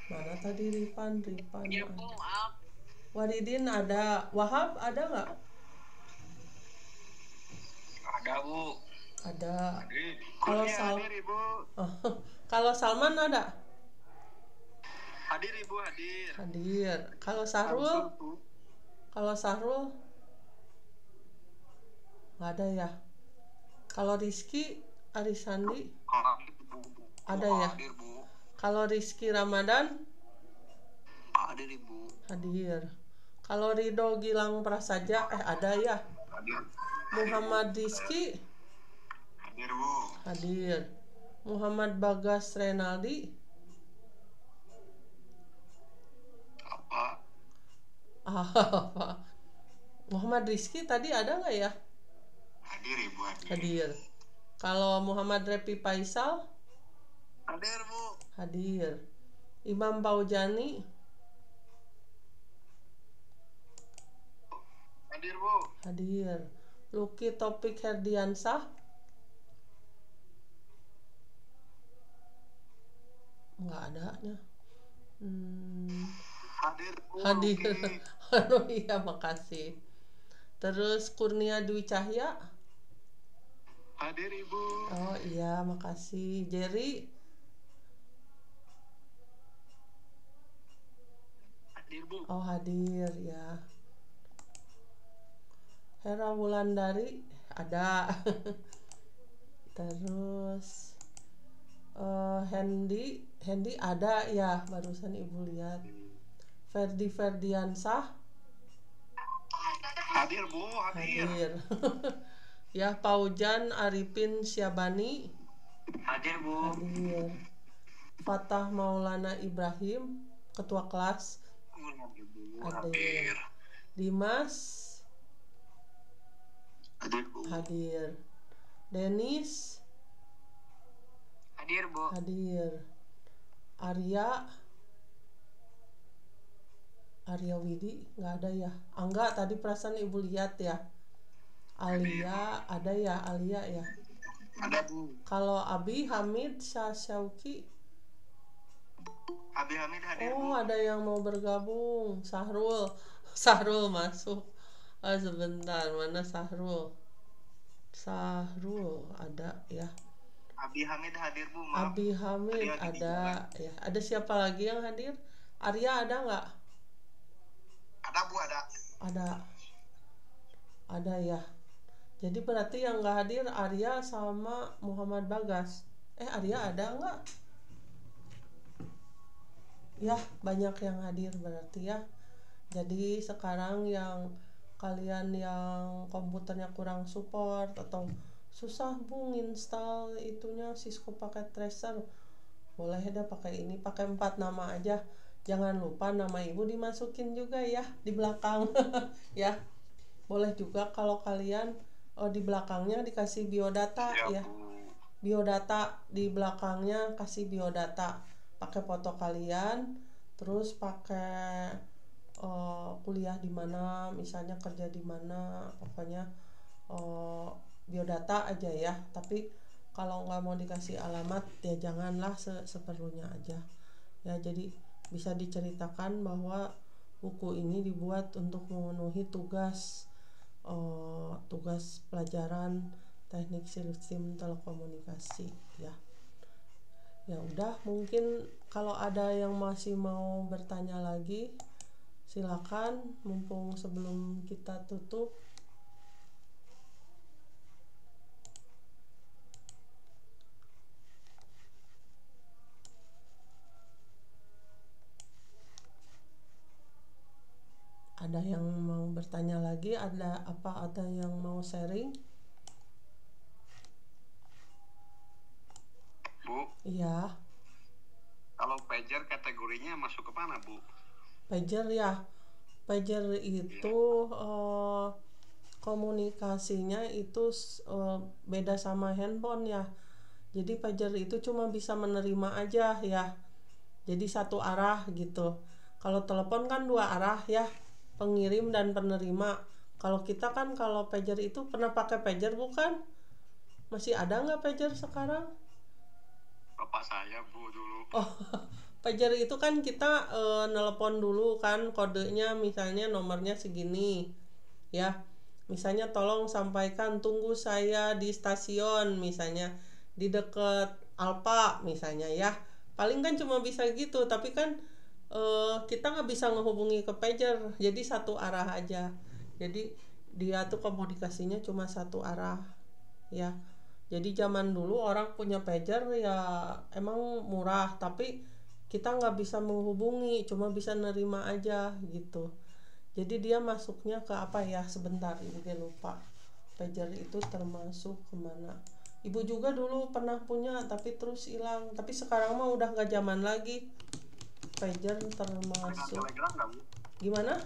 Mana tadi Ripan Iya ada. Bu, maaf. Waridin ada. Wahab ada nggak? Ada Bu. Ada. Kalau Kalau hadir Ibu. kalau Salman ada? Hadir Ibu, hadir. Hadir. Kalau Sahrul? Kalau Sahrul nggak ada ya. Kalau Rizky Arisandi ada ya. Hadir Bu. Kalau Rizky Ramadan Hadir Ibu. hadir. Kalau Ridho Gilang Prasaja ada ya. Hadir. Muhammad Rizky Hadir Bu. hadir. Muhammad Bagas Renaldi Apa? apa? Muhammad Rizky tadi ada nggak ya? Hadir Ibu, hadir. Hadir. Kalau Muhammad Repi Faisal Hadir Bu. hadir. Imam Paujani Hadir Bu. hadir. Luki Topik Herdiansah nggak ada nya. Hadir Bu. Hadir. Luki. Aduh iya makasih. Terus Kurnia Dwi Cahya Hadir Ibu. Oh iya, makasih. Jerry, Hadir Bu. oh hadir ya. Hera Wulandari ada. Terus Hendy ada ya, barusan Ibu lihat. Ferdi Ferdiansah Hadir Bu, hadir. hadir. Ya, Paujan Arifin Syabani Hadir Bu. hadir. Fatah Maulana Ibrahim, ketua kelas hadir. Dimas Hadir Bu. hadir. Denis Hadir Bu. hadir. Arya Widi nggak ada ya. Angga tadi perasaan Ibu lihat ya. Alia ada ya, Alia ya. Ada Bu. Kalau Abi Hamid Syauki, Abi Hamid hadir oh Bu. ada yang mau bergabung. Sahrul masuk. Sebentar, mana Sahrul ada ya. Abi Hamid hadir Bu. Maaf. Abi Hamid Tadi ada ya. Ada siapa lagi yang hadir? Arya ada nggak? Ada Bu, ada. Ada ya. Jadi berarti yang nggak hadir Arya sama Muhammad Bagas. Arya ada nggak? Ya, banyak yang hadir berarti ya. Jadi sekarang yang kalian yang komputernya kurang support atau susah Bu install itunya Cisco Packet Tracer, boleh dah pakai ini, pakai 4 nama aja. Jangan lupa nama Ibu dimasukin juga ya di belakang. Ya. Boleh juga kalau kalian di belakangnya dikasih biodata ya. Biodata di belakangnya kasih biodata. Pakai foto kalian, terus pakai kuliah di mana, misalnya kerja di mana, pokoknya biodata aja ya. Tapi kalau nggak mau dikasih alamat ya janganlah, seperlunya aja ya. Jadi bisa diceritakan bahwa buku ini dibuat untuk memenuhi tugas pelajaran teknik sistem telekomunikasi ya. Ya udah, mungkin kalau ada yang masih mau bertanya lagi silakan, mumpung sebelum kita tutup. Ada yang mau bertanya lagi? Ada yang mau sharing? Bu, Iya, kalau pager kategorinya masuk ke mana Bu? pager ya. Pager itu komunikasinya itu beda sama handphone ya. Jadi pager itu cuma bisa menerima aja ya. Jadi satu arah gitu. Kalau telepon kan dua arah ya, pengirim dan penerima. Kalau kita kan, kalau pager itu pernah pakai pager bukan? Masih ada nggak pager sekarang? Bapak saya Bu dulu. Oh, pager itu kan kita nelpon dulu kan, kodenya misalnya nomornya segini ya. Misalnya tolong sampaikan tunggu saya di stasiun, misalnya di dekat Alpa misalnya ya. Paling kan cuma bisa gitu, tapi kan kita nggak bisa ngehubungi ke pager, jadi satu arah aja. Jadi dia tuh komunikasinya cuma satu arah ya. Jadi zaman dulu orang punya pager ya emang murah, tapi kita nggak bisa menghubungi, cuma bisa nerima aja gitu. Jadi dia masuknya ke apa ya, sebentar Ibu lupa. Pager itu termasuk kemana? Ibu juga dulu pernah punya tapi terus hilang. Tapi sekarang mah udah nggak zaman lagi. Pager termasuk. Telegram nggak Bu? Gimana?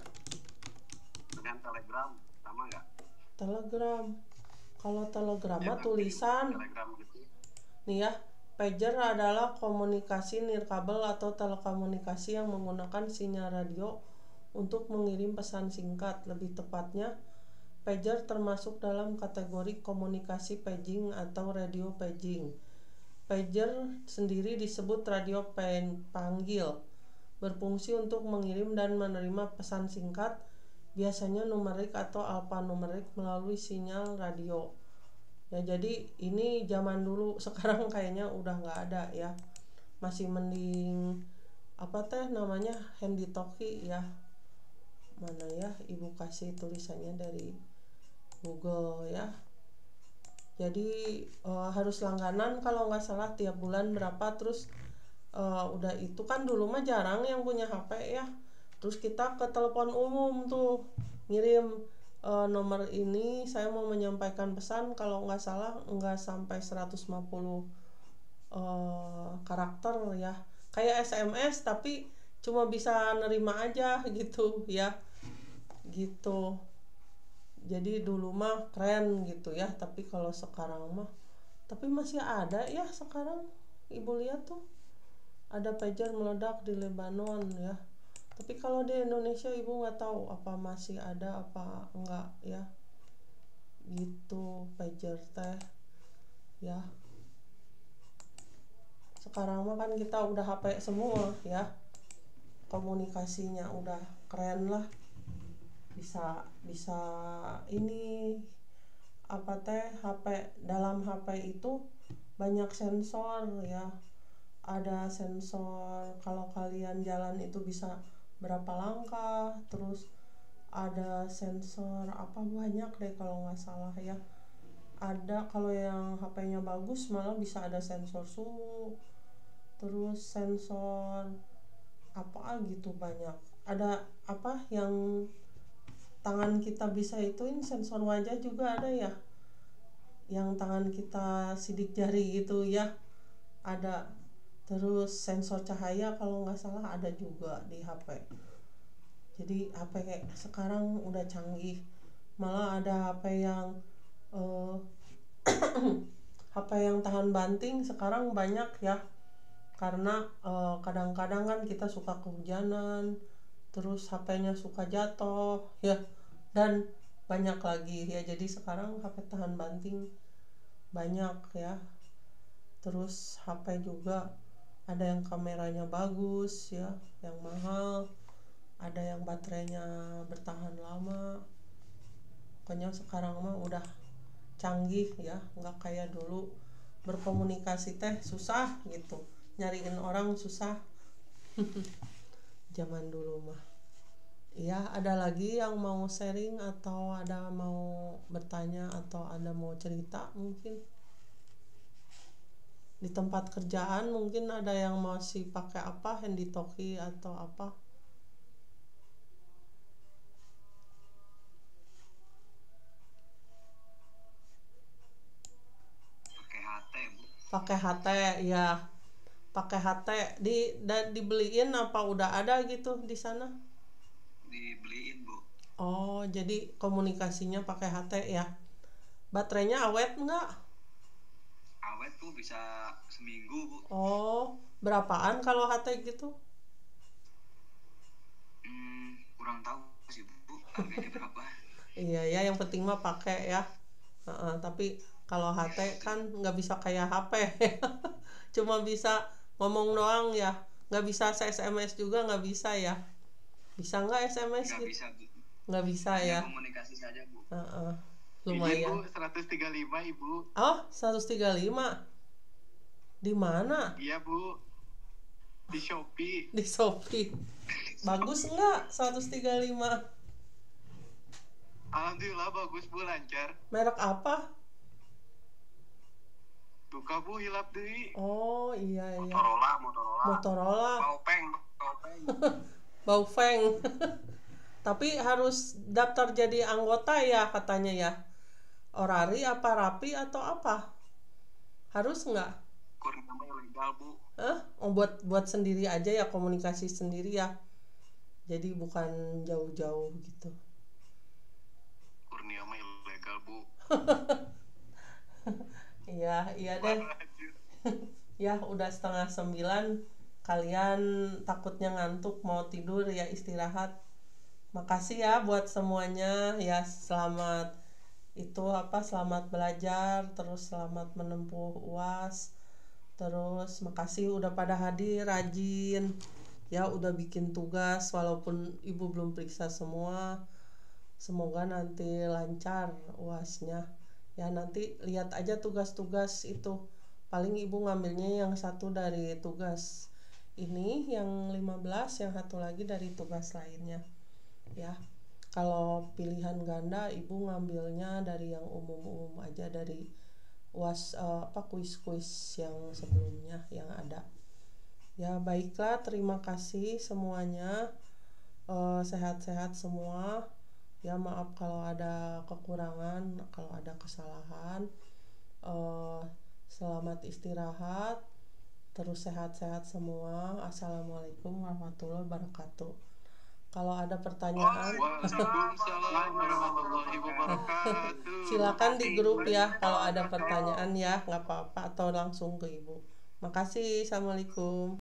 Dengan Telegram sama nggak? Telegram. Kalau Telegram mah Ya, tulisan. Telegram gitu. Nih ya, pager adalah komunikasi nirkabel atau telekomunikasi yang menggunakan sinyal radio untuk mengirim pesan singkat. Lebih tepatnya, pager termasuk dalam kategori komunikasi paging atau radio paging. Pager sendiri disebut radio panggil, berfungsi untuk mengirim dan menerima pesan singkat, biasanya numerik atau alfanumerik melalui sinyal radio. Ya jadi ini zaman dulu, sekarang kayaknya udah nggak ada ya. Masih mending apa teh namanya handy talkie ya. Mana ya, ibu kasih tulisannya dari Google ya. Jadi harus langganan kalau nggak salah tiap bulan berapa, terus udah itu kan dulu mah jarang yang punya HP ya. Terus kita ke telepon umum tuh ngirim nomor ini, saya mau menyampaikan pesan, kalau nggak salah nggak sampai 150 karakter ya, kayak SMS tapi cuma bisa nerima aja gitu ya, gitu. Jadi dulu mah keren gitu ya, tapi kalau sekarang mah, tapi masih ada ya sekarang, ibu lihat tuh ada pager meledak di Lebanon ya. Tapi kalau di Indonesia ibu nggak tahu apa masih ada apa enggak ya, gitu pager teh ya. Sekarang mah kan kita udah HP semua ya, komunikasinya udah keren lah, bisa ini apa teh, HP, dalam HP itu banyak sensor ya. Ada sensor kalau kalian jalan itu bisa berapa langkah, terus ada sensor apa banyak deh kalau nggak salah ya. Ada kalau yang HP-nya bagus malah bisa ada sensor suhu, terus sensor apa gitu banyak. Ada apa yang tangan kita bisa ituin, sensor wajah juga ada ya, yang tangan kita sidik jari gitu ya ada. Terus sensor cahaya kalau nggak salah ada juga di HP. Jadi HP kayak sekarang udah canggih, malah ada HP yang HP yang tahan banting sekarang banyak ya, karena kadang-kadang kan kita suka kehujanan, terus HP-nya suka jatuh ya, dan banyak lagi ya. Jadi sekarang HP tahan banting banyak ya. Terus HP juga ada yang kameranya bagus ya, yang mahal, ada yang baterainya bertahan lama. Pokoknya sekarang mah udah canggih ya, nggak kayak dulu berkomunikasi teh susah gitu, nyariin orang susah. Zaman dulu mah ya. Ada lagi yang mau sharing atau ada mau bertanya atau ada mau cerita mungkin? Di tempat kerjaan mungkin ada yang masih pakai apa, handy talkie atau apa? Pakai HT, Bu. Pakai HT ya, pakai HT dan dibeliin apa udah ada gitu di sana? Dibeliin, Bu. Oh, jadi komunikasinya pakai HT ya. Baterainya awet enggak? Awet, Bu, bisa seminggu, Bu. Oh, berapaan kalau HT gitu? Kurang tahu sih, Bu, harganya berapa. Iya ya, yang penting mah pakai ya. Tapi kalau HT kan nggak bisa kayak HP. Cuma bisa ngomong doang ya, nggak bisa SMS juga, nggak bisa ya. Bisa nggak SMS Nggak gitu? bisa, Bu. Nggak bisa Hanya ya. komunikasi saja, Bu. Lumayan. Izin, Bu, 135 Ibu. Oh, 135. Di mana? Iya, Bu. Di Shopee. Di Shopee. Bagus nggak 135? Alhamdulillah bagus, Bu, lancar. Merek apa? Buka, Bu, hilap deui. Oh iya. Motorola. Motorola. Baupeng. Baufeng. Tapi harus daftar jadi anggota ya katanya ya. Orari apa rapi atau apa? Harus nggak? Kurnia ilegal, Bu. Oh, buat sendiri aja ya, komunikasi sendiri ya. Jadi bukan jauh-jauh gitu. Kurnia ilegal, Bu. Iya deh. Ya udah 8:30. Kalian takutnya ngantuk mau tidur ya, istirahat. Makasih ya buat semuanya ya, selamat selamat belajar, terus selamat menempuh UAS. Terus makasih udah pada hadir, rajin ya, udah bikin tugas walaupun ibu belum periksa semua. Semoga nanti lancar UASnya Ya nanti lihat aja tugas-tugas itu, paling ibu ngambilnya yang satu dari tugas ini, yang 15, yang satu lagi dari tugas lainnya ya. Kalau pilihan ganda ibu ngambilnya dari yang umum-umum aja, dari kuis-kuis yang sebelumnya yang ada ya. Baiklah, terima kasih semuanya, sehat-sehat semua ya. Maaf kalau ada kekurangan, kalau ada kesalahan. Selamat istirahat, terus sehat-sehat semua. Assalamualaikum warahmatullahi wabarakatuh. Kalau ada pertanyaan Waalaikumsalam warahmatullahi wabarakatuh. silakan di grup ya kalau ada pertanyaan ya, nggak apa-apa, atau langsung ke ibu. Makasih, assalamualaikum.